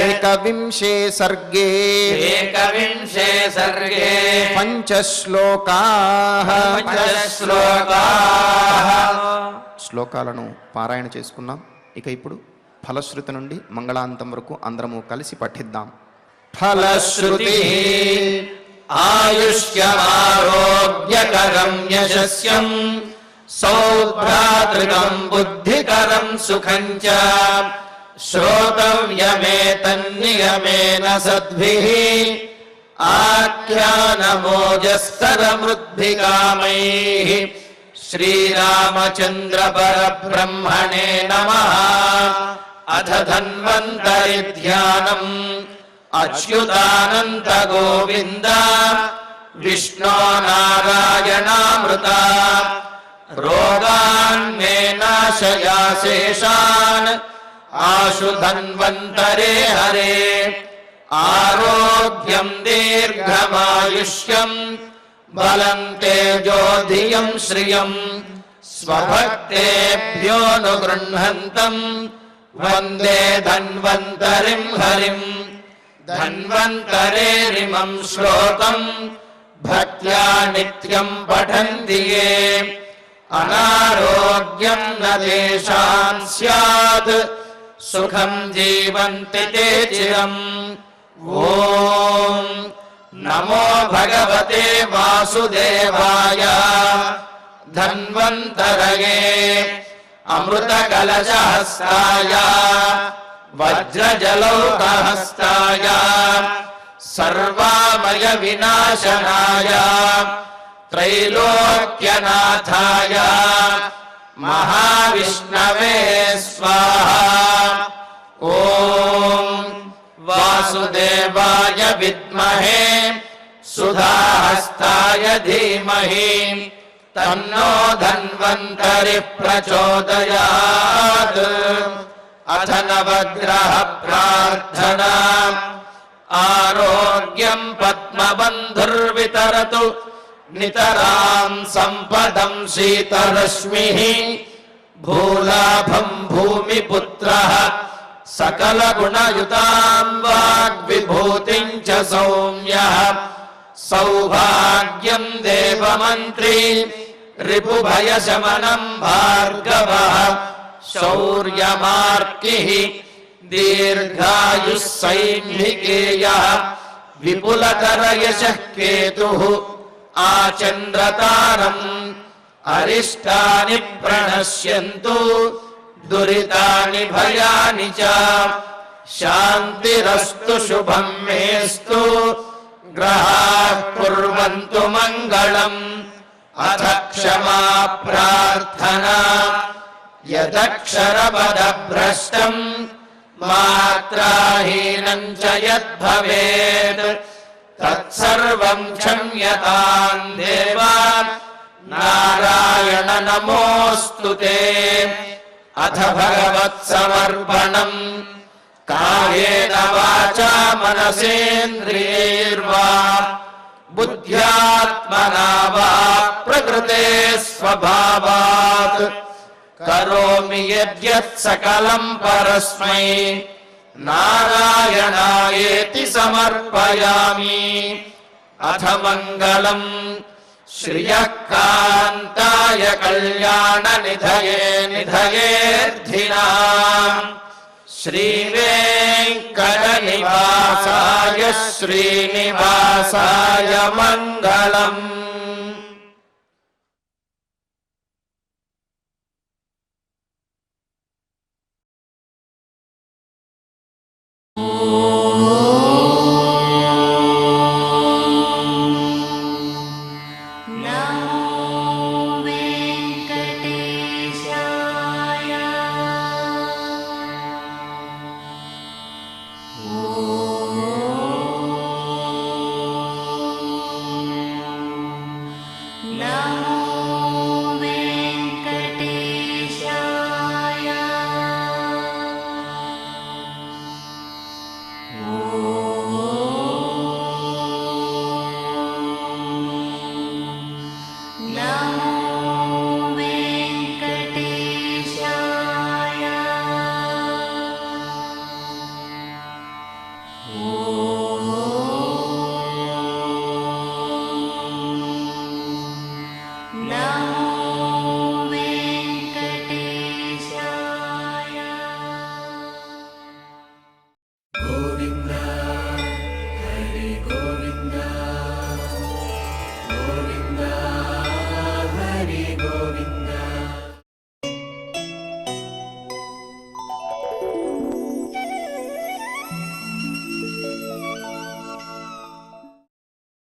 ఏకవింశే సర్గే పంచశ్లోకాః శ్లోకాలను పారాయణ చేసుకున్నాం. ఇక ఇప్పుడు ఫలశ్రుతి నుండి మంగళాంతం వరకు అందరము కలిసి పఠిద్దాం. ఫలశ్రుతి ఆయుష్యమారోగ్యకరం యశస్యం సౌభ్రాతృకం బుద్ధికరం సుఖం చ శ్రోతవ్యమేతన్నియమేన సద్భిః ఆఖ్యానమోజస్తరమృద్భికామైః శ్రీరామచంద్ర పరబ్రహ్మణే నమః. అథ ధన్వంతరి ధ్యానం అచ్యుతానంత గోవింద విష్ణో నారాయణామృత రోగాన్మే నాశయాశేషాన్ ఆశు ధన్వంతరే హరే. ఆరోగ్యం దీర్ఘమాయుష్యం बलं तेजो धियं श्रियं स्वभक्तेभ्योऽनुगृह्णन्तम् वन्दे धन्वन्तरिं हरिं धन्वन्तरेरिमं श्लोकं भक्त्या नित्यं पठन्ति ये अनारोग्यं न तेषां स्यात् सुखं जीवन्ति ते चिरम् ॐ नमो भगवते वासुदेवाय धन्वन्तरये अमृतकलशहस्ताय वज्रजलौकहस्ताय सर्वामय विनाशनाय त्रैलोक्यनाथाय महाविष्णवे स्वाहा। ॐ वासुदेवाय विद्महे सुधाहस्ताय धीमहि तन्नो धन्वन्तरिः प्रचोदयात्। अथ नवग्रह प्रार्थना। आरोग्यं पद्मबन्धुर्वितरतु नितरां सम्पदं शीतरश्मिः भूलाभं भूमिपुत्रः सकलगुणयुतां वाग्विभूतिं च सौम्यः सौभाग्यं देवमन्त्री रिपुभयशमनं भार्गवः शौर्यमार्किः दीर्घायुः सैन्धिकेयः विपुलतरयशः केतुः आचन्द्रतारम् अरिष्टानि प्रणश्यन्तु दुरितानि भयानि च शान्तिरस्तु शुभं मेस्तु ग्रहाः कुर्वन्तु मङ्गलम्। अथ क्षमा प्रार्थना। यदक्षरपदभ्रष्टम् मात्राहीनं च यद्भवेत् तत्सर्वं क्षम्यतां देव नारायण नमोऽस्तु ते। अथ भगवत्समर्पणम्। कायेन वाचा मनसेन्द्रियैर्वा बुद्ध्यात्मना वा प्रकृते स्वभावात् करोमि यद्यत् सकलं परस्मै नारायणायेति समर्पयामि। अथ मङ्गलम् श्रियः कान्ताय कल्याणनिधये निधयेऽर्थिनाम् श्रीवेङ्कटनिवासाय श्रीनिवासाय मङ्गलम्।